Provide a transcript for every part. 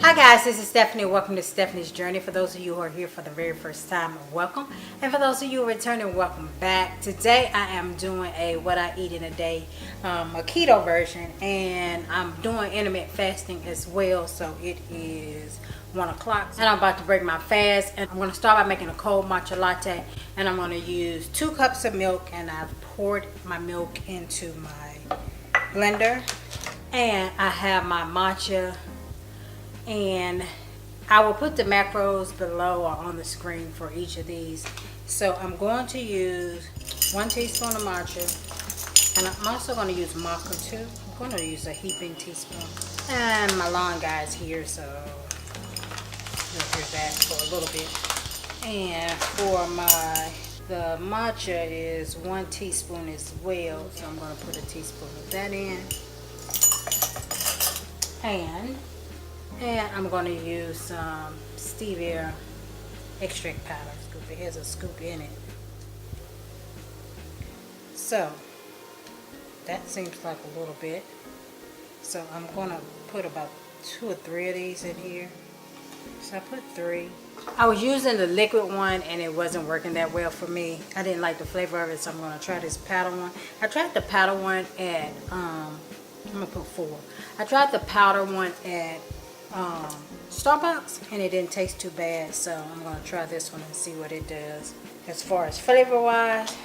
Hi guys, this is Stephanie. Welcome to Stephanie's Journey. For those of you who are here for the very first time, welcome. And for those of you who are returning, welcome back. Today I am doing a what I eat in a day, a keto version. And I'm doing intermittent fasting as well. So it is 1 o'clock. And I'm about to break my fast. And I'm going to start by making a cold matcha latte. And I'm going to use 2 cups of milk. And I've poured my milk into my blender. And I have my matcha. And I will put the macros below or on the screen for each of these. So I'm going to use 1 teaspoon of matcha, and I'm also going to use maca too. I'm going to use a heaping teaspoon. And my lawn guy's here, so you'll hear that for a little bit. And for the matcha is 1 teaspoon as well, so I'm going to put a teaspoon of that in. And I'm going to use some stevia extract powder. It has a scoop in it. So that seems like a little bit. So I'm going to put about 2 or 3 of these in here. So I put 3. I was using the liquid one and it wasn't working that well for me. I didn't like the flavor of it, so I'm going to try this powder one. I tried the powder one at, I'm going to put 4. I tried the powder one at Starbucks and it didn't taste too bad, so I'm going to try this one and see what it does. As far as flavor wise,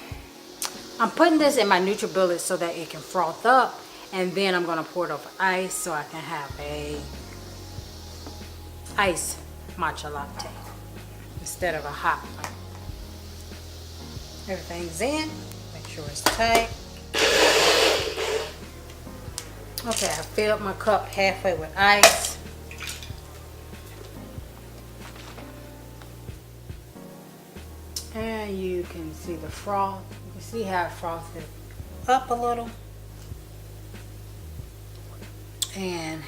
I'm putting this in my NutriBullet so that it can froth up, and then I'm going to pour it over ice so I can have a ice matcha latte instead of a hot one. Everything's in. Make sure it's tight. Okay, I filled my cup halfway with ice. And you can see the froth. You can see how it frothed up a little. And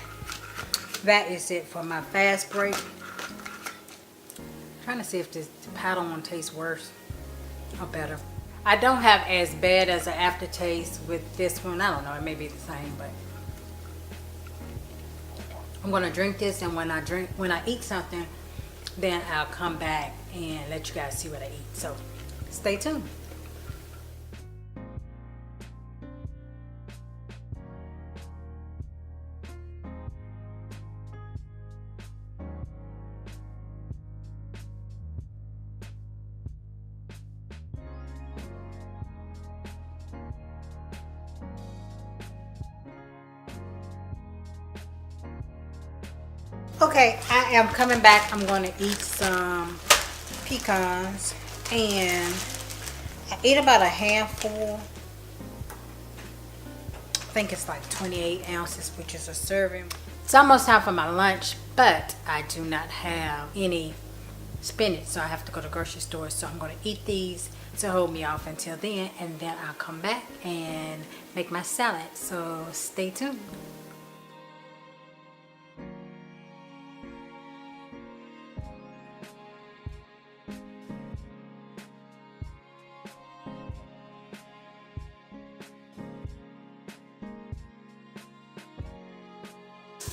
that is it for my fast break. I'm trying to see if the powder one tastes worse or better. I don't have as bad as an aftertaste with this one. I don't know, it may be the same, but I'm gonna drink this, and when I eat something, then I'll come back and let you guys see what I eat. So stay tuned. Okay, I am coming back. I'm going to eat some pecans, and I ate about a handful. I think it's like 28 ounces, which is a serving. It's almost time for my lunch, but I do not have any spinach, so I have to go to the grocery store. So I'm going to eat these to hold me off until then, and then I'll come back and make my salad. So stay tuned.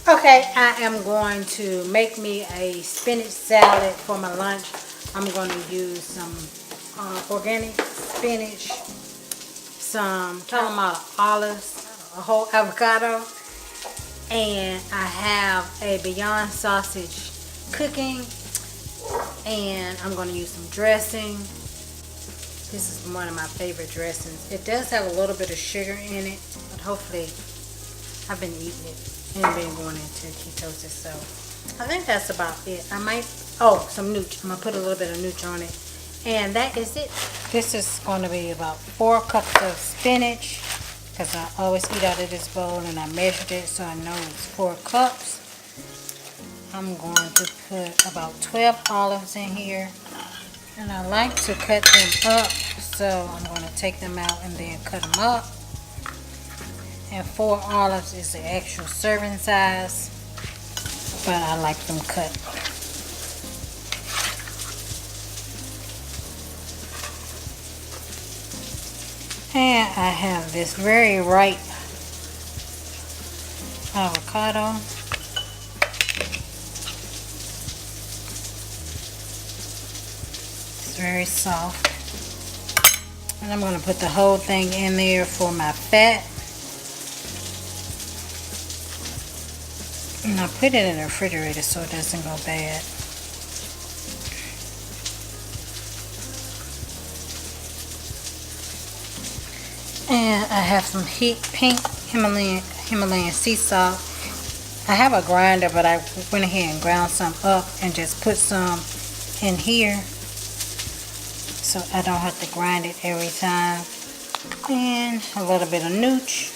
Okay, I am going to make me a spinach salad for my lunch. I'm going to use some organic spinach, some Kalamata olives, a whole avocado, and I have a Beyond sausage cooking, and I'm going to use some dressing. This is one of my favorite dressings. It does have a little bit of sugar in it, but hopefully I've been eating it and been going into ketosis, so I think that's about it. I might, some nooch. I'm gonna put a little bit of nooch on it, and that is it. This is going to be about 4 cups of spinach, because I always eat out of this bowl, and I measured it, so I know it's 4 cups. I'm going to put about 12 olives in here, and I like to cut them up, so I'm going to take them out and then cut them up. And 4 olives is the actual serving size, but I like them cut. And I have this very ripe avocado. very soft. And I'm going to put the whole thing in there for my fat. And I put it in the refrigerator so it doesn't go bad. And I have some pink Himalayan sea salt. I have a grinder, but I went ahead and ground some up and just put some in here so I don't have to grind it every time. And a little bit of nooch.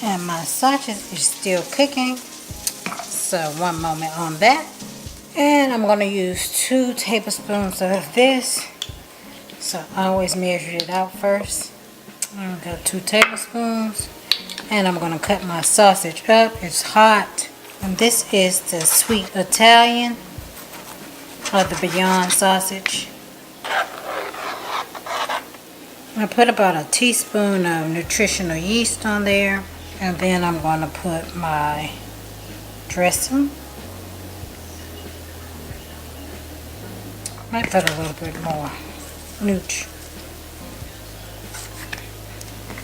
And my sausage is still cooking, so one moment on that. And I'm going to use 2 tablespoons of this, so I always measure it out first. I'm going to go 2 tablespoons, and I'm going to cut my sausage up. It's hot, and this is the sweet Italian, or the Beyond sausage. I put about a teaspoon of nutritional yeast on there. And then I'm going to put my dressing. Might put a little bit more nooch.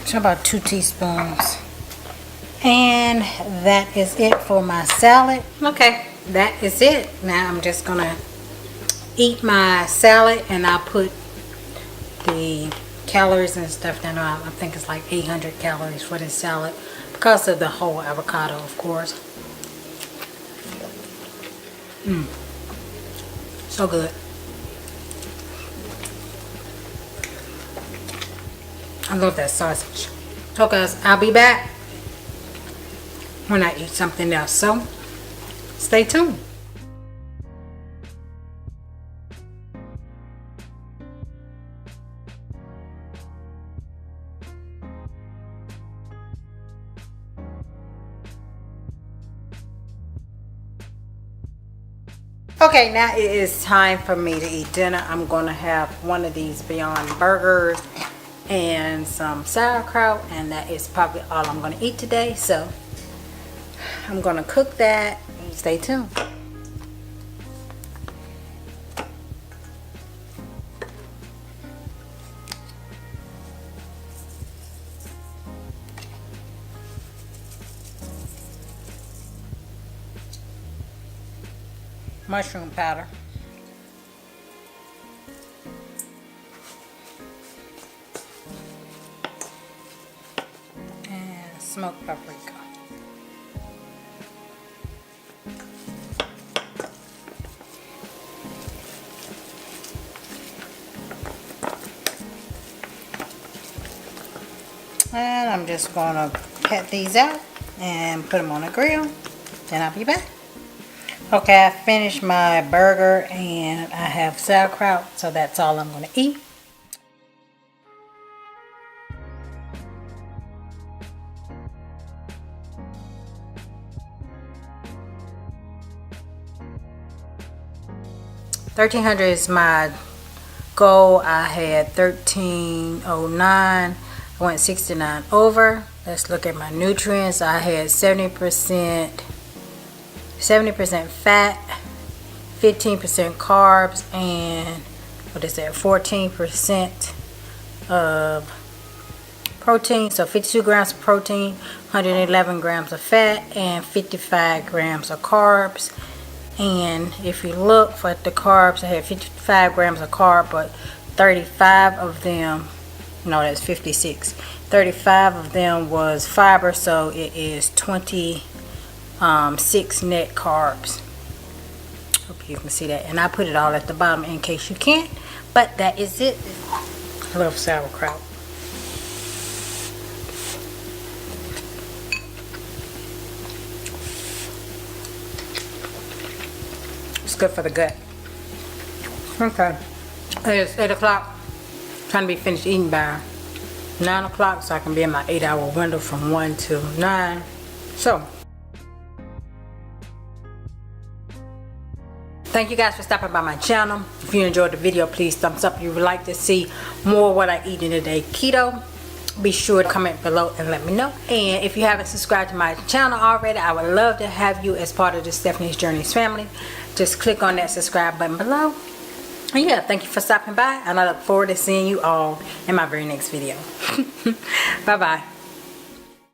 So about 2 teaspoons. And that is it for my salad. Okay, that is it. Now I'm just going to eat my salad, and I'll put the calories and stuff down. I think it's like 800 calories for this salad, because of the whole avocado, of course. So good. I love that sausage. So guys, I'll be back when I eat something else. So stay tuned. Okay, now it is time for me to eat dinner. I'm going to have one of these Beyond Burgers and some sauerkraut, and that is probably all I'm going to eat today. So I'm going to cook that. Stay tuned. Mushroom powder. And smoked paprika. And I'm just going to cut these out and put them on the grill. Then I'll be back. Okay, I finished my burger and I have sauerkraut, so that's all I'm going to eat. $1,300 is my goal. I had 1309. I went 69 over. Let's look at my nutrients. I had 70% fat, 15% carbs, and what is that, 14% of protein. So 52 grams of protein, 111 grams of fat, and 55 grams of carbs. And if you look for the carbs, I had 55 grams of carb, but 35 of them, no, that's 56. 35 of them was fiber, so it is 26 net carbs. Hope you can see that. And I put it all at the bottom in case you can't. But that is it. I love sauerkraut. It's good for the gut. Okay. It's 8 o'clock. Trying to be finished eating by 9 o'clock so I can be in my 8-hour window from 1 to 9. So, thank you guys for stopping by my channel. If you enjoyed the video, please thumbs up. If you would like to see more what I eat in a day keto. be sure to comment below and let me know. And if you haven't subscribed to my channel already, I would love to have you as part of the Stephanie's Journeys family. Just click on that subscribe button below. And yeah, thank you for stopping by, and I look forward to seeing you all in my very next video. Bye bye.